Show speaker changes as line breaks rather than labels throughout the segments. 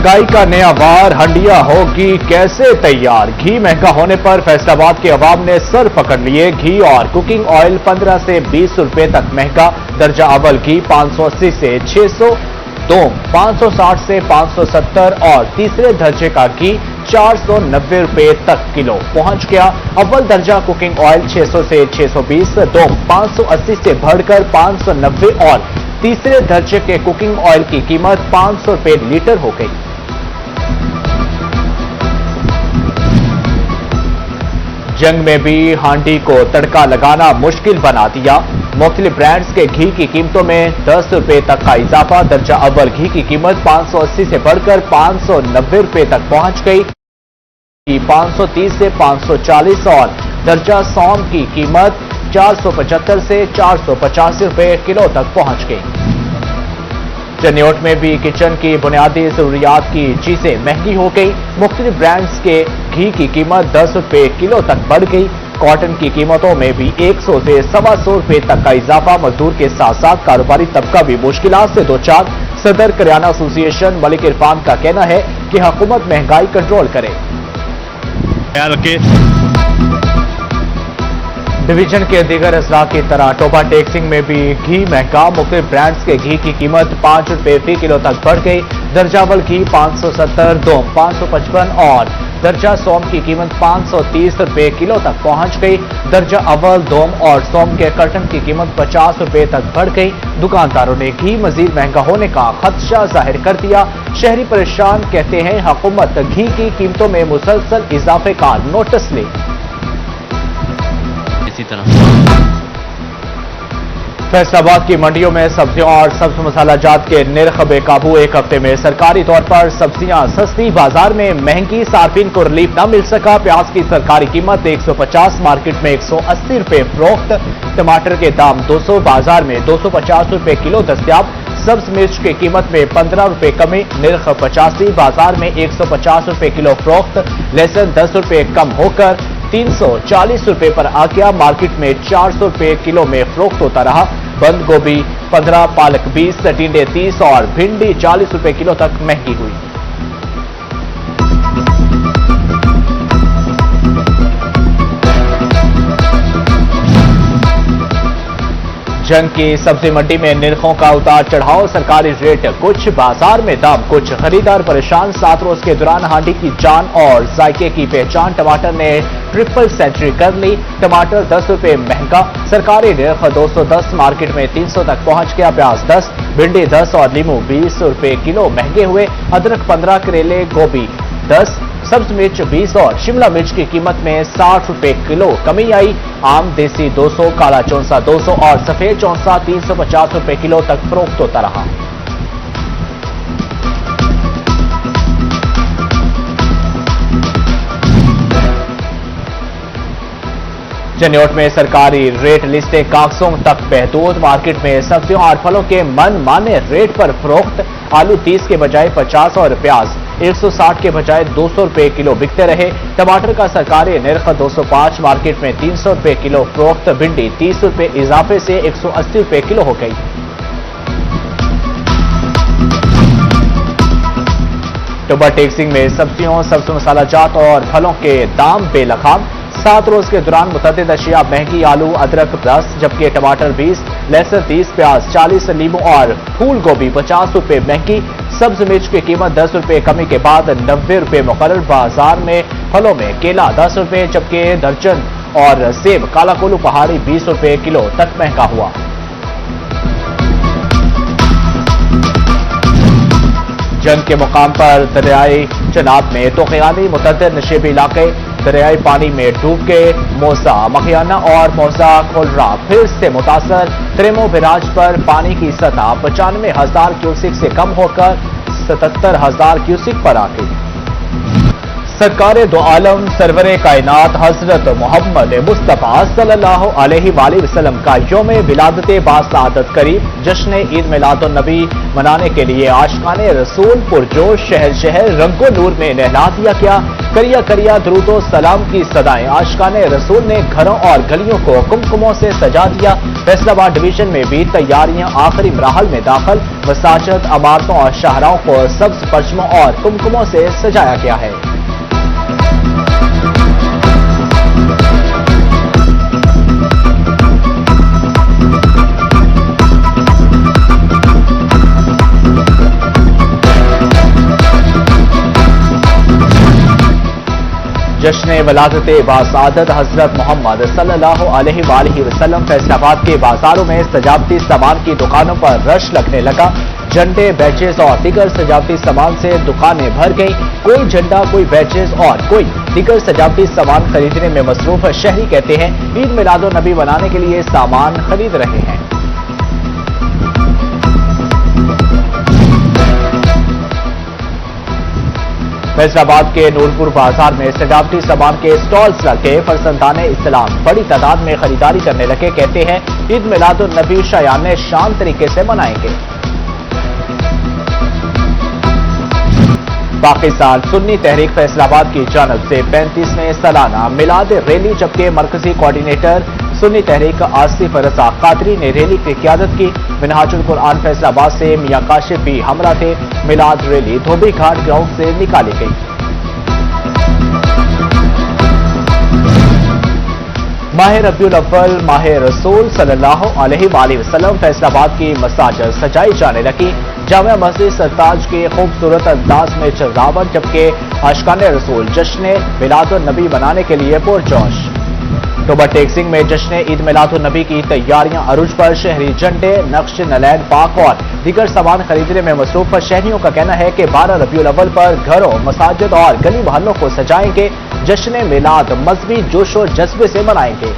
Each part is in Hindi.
महंगाई का नया वार, हंडिया होगी कैसे तैयार। घी महंगा होने पर फैसलाबाद के अवाम ने सर पकड़ लिए। घी और कुकिंग ऑयल 15 से 20 रुपए तक महंगा। दर्जा अव्वल घी 580 से 600, दोम 560 से 570 और तीसरे दर्जे का घी 490 रुपए तक किलो पहुंच गया। अव्वल दर्जा कुकिंग ऑयल 600 से 620, दोम 580 से बढ़कर 590 और तीसरे दर्जे के कुकिंग ऑयल की कीमत 500 रुपए लीटर हो गई। जंग में भी हांडी को तड़का लगाना मुश्किल बना दिया। मुख्तलिफ ब्रांड्स के घी की कीमतों में 10 रुपए तक का इजाफा। दर्जा अव्वल घी की कीमत 580 से बढ़कर 590 रुपए तक पहुंच गई। 530 से 540 और दर्जा सौंफ की कीमत 475 से 485 रुपए किलो तक पहुंच गई। जन्योट में भी किचन की बुनियादी जरूरियात की चीजें महंगी हो गई। मुख्तलिफ ब्रांड्स के घी की कीमत 10 रुपए किलो तक बढ़ गई। कॉटन की कीमतों में भी 100 से 125 रुपए तक का इजाफा। मजदूर के साथ साथ कारोबारी तबका भी मुश्किलात से दो चार। सदर करियाना एसोसिएशन मलिक इरफान का कहना है कि हुकूमत महंगाई कंट्रोल करे। डिवीजन के दीगर अजला की तरह टोबा टेक्सिंग में भी घी महंगा। मुख्तलिफ ब्रांड्स के घी की कीमत 5 रुपए फी किलो तक बढ़ गई। दर्जा अव्वल घी 570, दोम 555 और दर्जा सोम की कीमत 530 रुपए किलो तक पहुंच गई। दर्जा अव्वल, दोम और सोम के कर्टन की कीमत 50 रुपए तक बढ़ गई। दुकानदारों ने घी मजीद महंगा होने का खदशा जाहिर कर दिया। शहरी परेशान, कहते हैं हुकूमत घी की कीमतों में मुसलसल इजाफे का नोटिस ले।
इसी तरह
फैसलाबाद की मंडियों में सब्जियों और सब्ज मसाला जात के निर्ख बेकाबू। एक हफ्ते में सरकारी तौर पर सब्जियां सस्ती, बाजार में महंगी। सार्फिन को रिलीफ न मिल सका। प्याज की सरकारी कीमत 150, मार्केट में 180 रुपए फरोख्त। टमाटर के दाम 200, बाजार में 250 रुपए किलो दस्तियाब। सब्ज मिर्च की कीमत में 15 रुपए कमी, निर्ख 85, बाजार में 150 रुपए किलो फरोख्त। लहसुन 10 रुपए कम होकर 340 रुपए पर आ गया। मार्केट में 400 रुपए किलो में फरोख्त होता रहा। बंद गोभी 15, पालक 20, टिंडे 30 और भिंडी 40 रुपए किलो तक महंगी हुई। जंग की सब्जी मंडी में निर्खों का उतार चढ़ाव। सरकारी रेट कुछ, बाजार में दाम कुछ। खरीदार परेशान। 7 रोज के दौरान हांडी की जान और जायके की पहचान। टमाटर ने ट्रिपल सेंचुरी कर ली। टमाटर 10 रुपए महंगा। सरकारी निर्ख 210, मार्केट में 300 तक पहुंच गया। प्याज 10, भिंडी 10 और नींबू 20 रुपए किलो महंगे हुए। अदरक 15, करेले गोभी 10, सब्ज मिर्च 20 और शिमला मिर्च की कीमत में 60 रुपए किलो कमी आई। आम देसी 200, काला चौंसा 200 और सफेद चौंसा 350 रुपए किलो तक फरोख्त होता रहा। जन्योट में सरकारी रेट लिस्टें कागजों तक महदूद। मार्केट में सब्जियों और फलों के मन माने रेट पर फरोख्त। आलू 30 के बजाय 50 और प्याज 160 के बजाय 200 रुपए किलो बिकते रहे। टमाटर का सरकारी निर्ख 205, मार्केट में 300 रुपए किलो फरोख्त। भिंडी 30 रुपए इजाफे से 180 रुपए किलो हो गई। टोबा टेक्सिंग में सब्जियों, सब्ज मसाला जात और फलों के दाम बेलगाम। 7 रोज के दौरान मुतअद्दिद अशिया महंगी। आलू, अदरक 10, जबकि टमाटर 20, लहसुन 30, प्याज 40, नींबू और फूल गोभी 50 रुपए महंगी। सब्ज मिर्च की कीमत 10 रुपए कमी के बाद 90 रुपए मुकर्रर। बाजार में फलों में केला 10 रुपए, जबकि दर्जन और सेब काला कोलू पहाड़ी 20 रुपए किलो तक महंगा हुआ। जंग के मुकाम पर दरियाई चनाब में तोक़यानी मुतअद्दिद नशेबी इलाके दरियाई पानी में डूब गए। मौसा, मखियाना और मौसा कोलरा फिर से मुतासर। त्रेमो बिराज पर पानी की सतह 95,000 क्यूसिक से कम होकर 77,000 क्यूसिक पर आ गई। सरकारे दो आलम सरवरे कायनात हजरत मोहम्मद मुस्तफ़ा सल्लल्लाहु अलैहि वसल्लम का यौम विलादत बासआदत करीब। जश्न ईद मिलादुन नबी मनाने के लिए आशिकाने रसूल पुरजोश शहर शहर रंगो नूर में नहला दिया गया। करिया करिया दुरूदो सलाम की सदाएं। आशिकाने रसूल ने घरों और गलियों को कुमकुमों से सजा दिया। फैसलाबाद डिवीजन में भी तैयारियां आखिरी मराहल में दाखिल। मसाजिद, इमारतों और शाहराओं को सब्ज परचमों और कुमकुमों से सजाया गया है। जश्न वलादत बासादत हजरत मोहम्मद सल्लल्लाहु अलैहि वसल्लम। फैसलाबाद के बाजारों में सजावटी सामान की दुकानों पर रश लगने लगा। झंडे, बैचेस और दीगर सजावटी सामान से दुकानें भर गई। कोई झंडा, कोई बैचेस और कोई दीगर सजावटी सामान खरीदने में मसरूफ। शहरी कहते हैं ईद मिलादुन नबी मनाने के लिए सामान खरीद रहे हैं। फैसलाबाद के नूरपुर बाजार में सजावटी सामान के स्टॉल्स लगे। फरसंदाने इस्लाम बड़ी तादाद में खरीदारी करने लगे। कहते हैं ईद मिलादुन नबी शायाने शान तरीके से मनाएंगे। पाकिस्तान सुन्नी तहरीक फैसलाबाद की जानब से 35वें सालाना मिलाद रैली, जबकि मरकजी कोऑर्डिनेटर सुन्नी तहरीक आसिफ रजा कादरी ने रैली की क़ियादत की। मिनहाजुल कुरान फैसलाबाद से मियां काशिफ भी हमरा थे। मिलाद रैली धोबी घाट ग्राउंड से निकाली गई। माह रबीउल अव्वल, माह रसूल सल्लल्लाहु अलैहि वसल्लम। फैसलाबाद की मसाजिद सजाई जाने लगी। जामिया मस्जिद सरताज के खूबसूरत अंदाज में सजावट, जबकि आशिकाने रसूल जश्न मिलादुन नबी मनाने के लिए पुरजोश। टोबर टेक्सिंग में जश्न ईद मिलादुन नबी की तैयारियां अरूज पर। शहरी झंडे, नक्श, नलैन, पाक और दीगर सामान खरीदने में मसरूफ। शहरियों का कहना है कि 12 रबीउल अव्वल पर घरों, मसाजिद और गली मोहल्लों को सजाएंगे। जश्न मिलाद मजहबी जोशो जज्बे से मनाएंगे।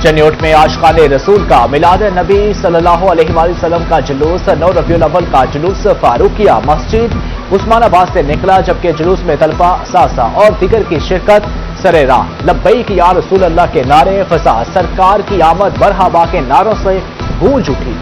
चनियोट में आशिकाने रसूल का मिलाद नबी सल्लल्लाहु अलैहि वसल्लम का जुलूस। 9 रबीउल अव्वल का जुलूस फारूकिया मस्जिद उस्मानाबाद से निकला, जबकि जुलूस में तलबा, सासा और दीगर की शिरकत। सरे राह लब्बैक या रसूल अल्लाह के नारे, फसा सरकार की आमद मरहबा के नारों से गूंज उठी।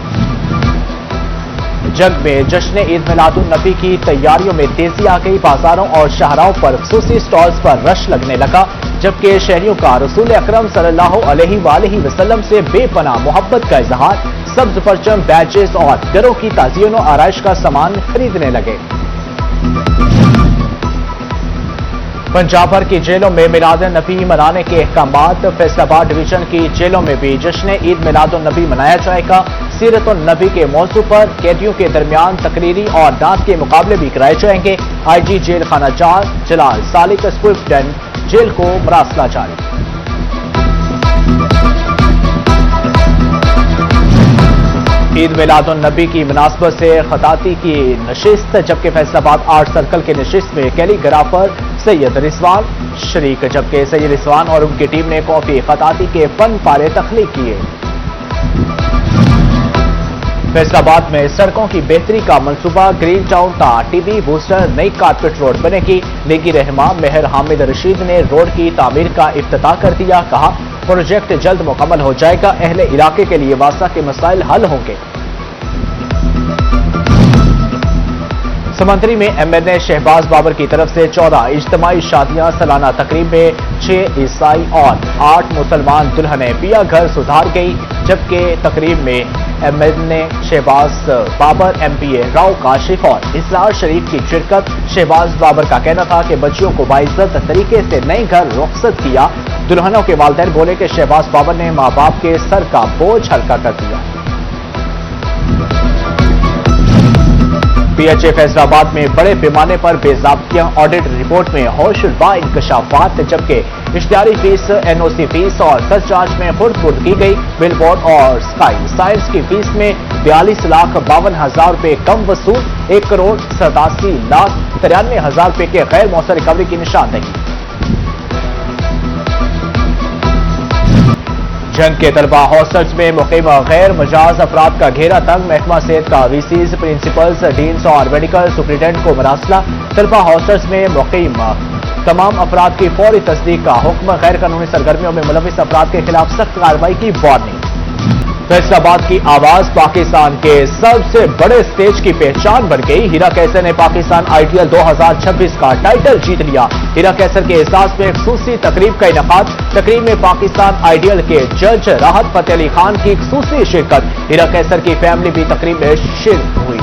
जंग में जश्न ईद मिलादुन नबी की तैयारियों में तेजी आ गई। बाजारों और शाहराओं पर खुसूसी स्टॉल्स पर रश लगने लगा, जबकि शहरियों का रसूल अकरम सल्लल्लाहु अलैहि वसल्लम से बेपनाह मोहब्बत का इजहार। सब्ज परचम, बैचेस और घरों की ताज़ीन और आराइश का सामान खरीदने लगे। पंजाब भर की जेलों में मिलादुन नबी मनाने के अहकामात। फैसलाबाद डिवीजन की जेलों में भी जश्न ईद मिलादुन नबी मनाया जाएगा। सीरतुन नबी के मौजू पर कैदियों के दरमियान तकरीरी और डांस के मुकाबले भी कराए जाएंगे। IG जेल खाना चार जलाल सालिक स्विफ्टन जेल को मरासला जारी। ईद मिलादुन नबी की मुनासबत से खताती की नशिस्त, जबकि फैसलाबाद आर्ट सर्कल के नशिस्त में कैलीग्राफर सैयद रिजवान शरीक, जबकि सैयद रिजवान और उनकी टीम ने कॉफी खताती के फन पारे तख्लीक किए। फैसलाबाद में सड़कों की बेहतरी का मंसूबा। ग्रीन टाउन का टीवी बूस्टर, नई कारपेट रोड बनेगी। लीगी रहमा मेहर हामिद रशीद ने रोड की तामीर का इफ्तिताह कर दिया। कहा प्रोजेक्ट जल्द मुकम्मल हो जाएगा। अहले इलाके के लिए वासा के मसाइल हल होंगे। समंदरी में MNA शहबाज बाबर की तरफ से 14 इज्तिमाई शादियां। सालाना तकरीब में 6 ईसाई और 8 मुसलमान दुल्हनें पिया घर सुधार गई, जबकि तकरीब में MNA शहबाज बाबर, MPA राव काशिफ और इसरार शरीफ की शिरकत। शहबाज बाबर का कहना था कि बच्चियों को बाइज्जत तरीके से नए घर रुखसत किया। दुल्हनों के वालिदैन बोले कि शहबाज बाबर ने मां बाप के सर का बोझ हल्का कर दिया। PHA फैसलाबाद में बड़े पैमाने पर बेज़ाब्तियां। ऑडिट रिपोर्ट में होशरुबा इंकशाफात, जबकि इश्तिहारी फीस, NOC फीस और सरचार्ज में खुर्द की गई। बिलबोर्ड और स्काई साइंस की फीस में 42,52,000 रुपए कम वसूल। 1,87,93,000 रुपए के गैर मौसर रिकवरी की निशानदही। जंग के तलबा हॉस्टल्स में मुकीम गैर मजाज अफराद का घेरा तंग। महकमा सेहत का VCs, प्रिंसिपल्स, डीन्स और मेडिकल सुप्रिटेंडेंट को मरासला। तलबा हॉस्टल्स में मुकीम तमाम अफराद की फौरी तस्दीक का हुक्म। गैर कानूनी सरगर्मियों में मुलविस अफराद के खिलाफ सख्त कार्रवाई की वार्निंग। फैसलाबाद की आवाज पाकिस्तान के सबसे बड़े स्टेज की पहचान बन गई। हीरा कैसर ने पाकिस्तान आइडियल 2026 का टाइटल जीत लिया। हीरा कैसर के एहसास में एक खूसी तकरीब का इनेकाद। तकरीब में पाकिस्तान आइडियल के जज राहत फतेह अली खान की खूसी शिरकत। हीरा कैसर की फैमिली भी तकरीब में शिरकत हुई।